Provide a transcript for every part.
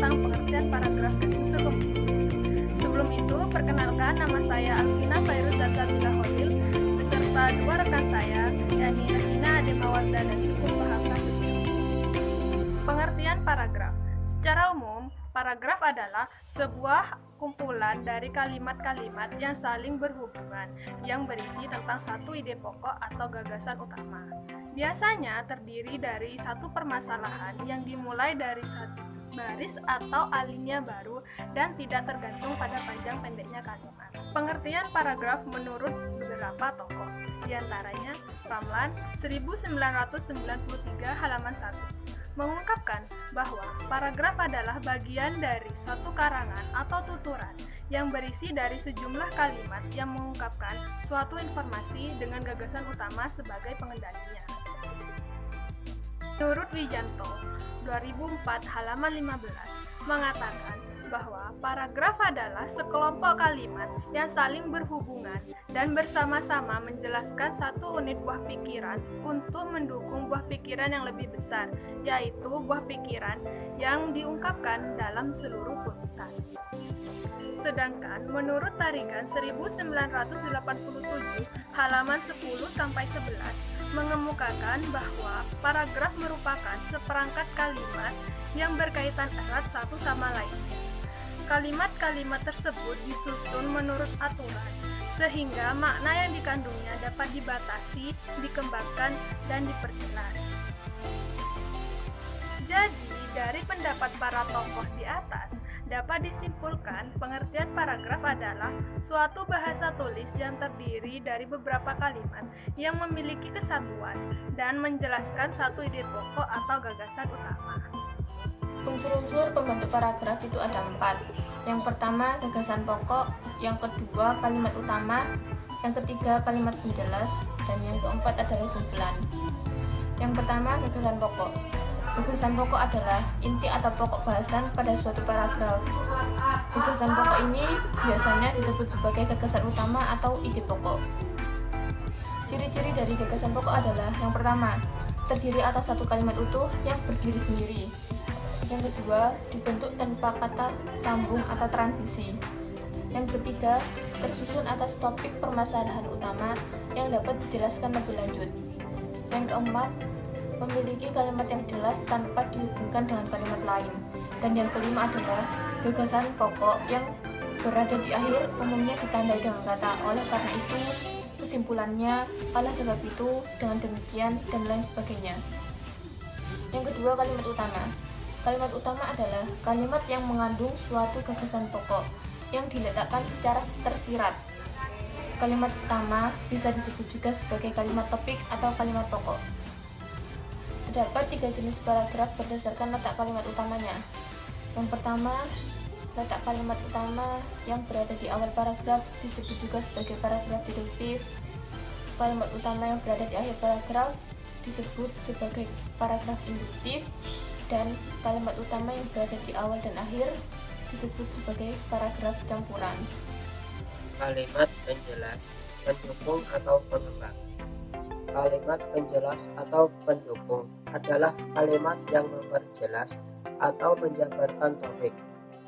tentang pengertian paragraf dan unsur pembuktian. Sebelum itu, perkenalkan, nama saya Alvina Fairuz Zatabila Holil beserta dua rekan saya, yakni Nahina Ademawarda dan Sukun Paham Prasetyo. Pengertian paragraf. Secara umum, paragraf adalah sebuah kumpulan dari kalimat-kalimat yang saling berhubungan yang berisi tentang satu ide pokok atau gagasan utama. Biasanya terdiri dari satu permasalahan yang dimulai dari satu baris atau alinea baru dan tidak tergantung pada panjang pendeknya kalimat. Pengertian paragraf menurut beberapa tokoh, diantaranya Ramlan 1993 halaman 1. Mengungkapkan bahwa paragraf adalah bagian dari suatu karangan atau tuturan yang berisi dari sejumlah kalimat yang mengungkapkan suatu informasi dengan gagasan utama sebagai pengendalinya. Menurut Wijanto, 2004 halaman 15, mengatakan bahwa paragraf adalah sekelompok kalimat yang saling berhubungan dan bersama-sama menjelaskan satu unit buah pikiran untuk mendukung buah pikiran yang lebih besar, yaitu buah pikiran yang diungkapkan dalam seluruh tulisan. Sedangkan menurut Tarigan 1987 halaman 10-11 mengemukakan bahwa paragraf merupakan seperangkat kalimat yang berkaitan erat satu sama lainnya. Kalimat-kalimat tersebut disusun menurut aturan, sehingga makna yang dikandungnya dapat dibatasi, dikembangkan, dan diperjelas. Jadi, dari pendapat para tokoh di atas, dapat disimpulkan pengertian paragraf adalah suatu bahasa tulis yang terdiri dari beberapa kalimat yang memiliki kesatuan dan menjelaskan satu ide pokok atau gagasan utama. Unsur-unsur pembentuk paragraf itu ada 4. Yang pertama, gagasan pokok. Yang kedua, kalimat utama. Yang ketiga, kalimat penjelas. Dan yang keempat adalah simpulan. Yang pertama, gagasan pokok. Gagasan pokok adalah inti atau pokok bahasan pada suatu paragraf. Gagasan pokok ini biasanya disebut sebagai gagasan utama atau ide pokok. Ciri-ciri dari gagasan pokok adalah yang pertama, terdiri atas satu kalimat utuh yang berdiri sendiri. Yang kedua, dibentuk tanpa kata sambung atau transisi. Yang ketiga, tersusun atas topik permasalahan utama yang dapat dijelaskan lebih lanjut. Yang keempat, memiliki kalimat yang jelas tanpa dihubungkan dengan kalimat lain. Dan yang kelima adalah gagasan pokok yang berada di akhir umumnya ditandai dengan kata oleh karena itu, kesimpulannya, oleh sebab itu, dengan demikian, dan lain sebagainya. Yang kedua, kalimat utama. Kalimat utama adalah kalimat yang mengandung suatu gagasan pokok yang diletakkan secara tersirat. Kalimat utama bisa disebut juga sebagai kalimat topik atau kalimat pokok. Terdapat 3 jenis paragraf berdasarkan letak kalimat utamanya. Yang pertama, letak kalimat utama yang berada di awal paragraf disebut juga sebagai paragraf deduktif. Kalimat utama yang berada di akhir paragraf disebut sebagai paragraf induktif. Dan kalimat utama yang berada di awal dan akhir disebut sebagai paragraf campuran. Kalimat penjelas, pendukung atau pengembang. Kalimat penjelas atau pendukung adalah kalimat yang memperjelas atau menjabarkan topik.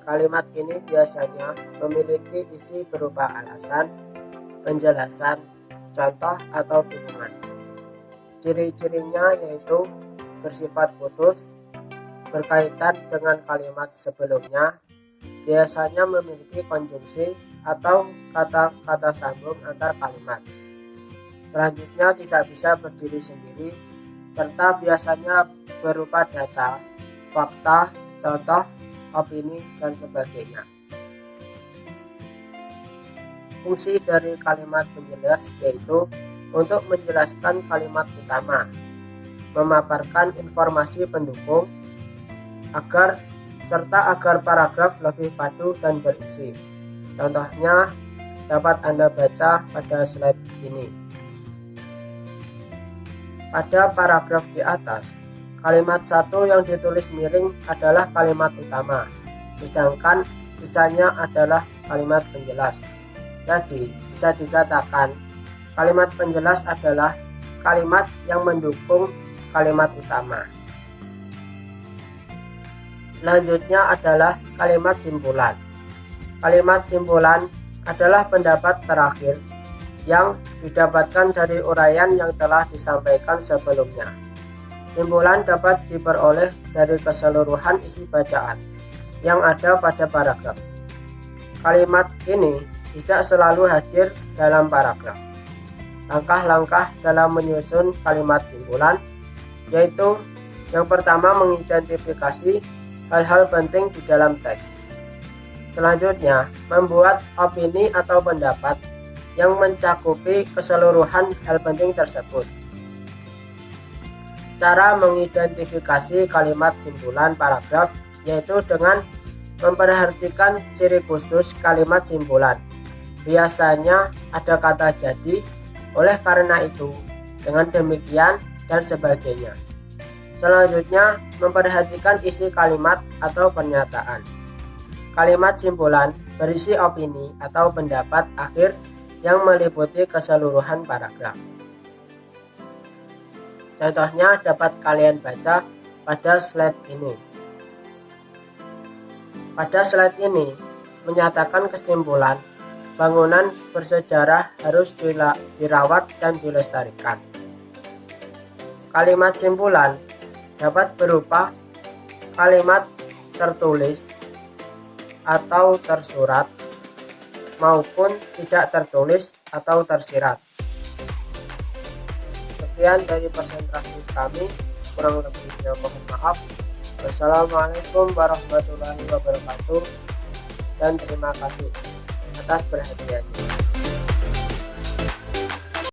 Kalimat ini biasanya memiliki isi berupa alasan, penjelasan, contoh, atau dukungan. Ciri-cirinya yaitu bersifat khusus, berkaitan dengan kalimat sebelumnya, biasanya memiliki konjungsi atau kata-kata sambung antar kalimat. Selanjutnya tidak bisa berdiri sendiri, serta biasanya berupa data, fakta, contoh, opini, dan sebagainya. Fungsi dari kalimat penjelas yaitu untuk menjelaskan kalimat utama, memaparkan informasi pendukung, agar paragraf lebih padu dan berisi. Contohnya dapat Anda baca pada slide ini. Pada paragraf di atas, kalimat 1 yang ditulis miring adalah kalimat utama, sedangkan sisanya adalah kalimat penjelas. Jadi, bisa dikatakan kalimat penjelas adalah kalimat yang mendukung kalimat utama. Selanjutnya adalah kalimat simpulan. Kalimat simpulan adalah pendapat terakhir yang didapatkan dari uraian yang telah disampaikan sebelumnya. Simpulan dapat diperoleh dari keseluruhan isi bacaan yang ada pada paragraf. Kalimat ini tidak selalu hadir dalam paragraf. Langkah-langkah dalam menyusun kalimat simpulan yaitu yang pertama mengidentifikasi hal-hal penting di dalam teks. Selanjutnya, membuat opini atau pendapat yang mencakupi keseluruhan hal penting tersebut. Cara mengidentifikasi kalimat simpulan paragraf yaitu dengan memperhatikan ciri khusus kalimat simpulan. Biasanya ada kata jadi, oleh karena itu, dengan demikian, dan sebagainya. Selanjutnya, memperhatikan isi kalimat atau pernyataan. Kalimat simpulan berisi opini atau pendapat akhir yang meliputi keseluruhan paragraf. Contohnya dapat kalian baca pada slide ini. Pada slide ini menyatakan kesimpulan bangunan bersejarah harus dirawat dan dilestarikan. Kalimat simpulan dapat berupa kalimat tertulis atau tersurat maupun tidak tertulis atau tersirat. Sekian dari presentasi kami, kurang lebihnya mohon maaf. Wassalamualaikum warahmatullahi wabarakatuh dan terima kasih atas perhatiannya.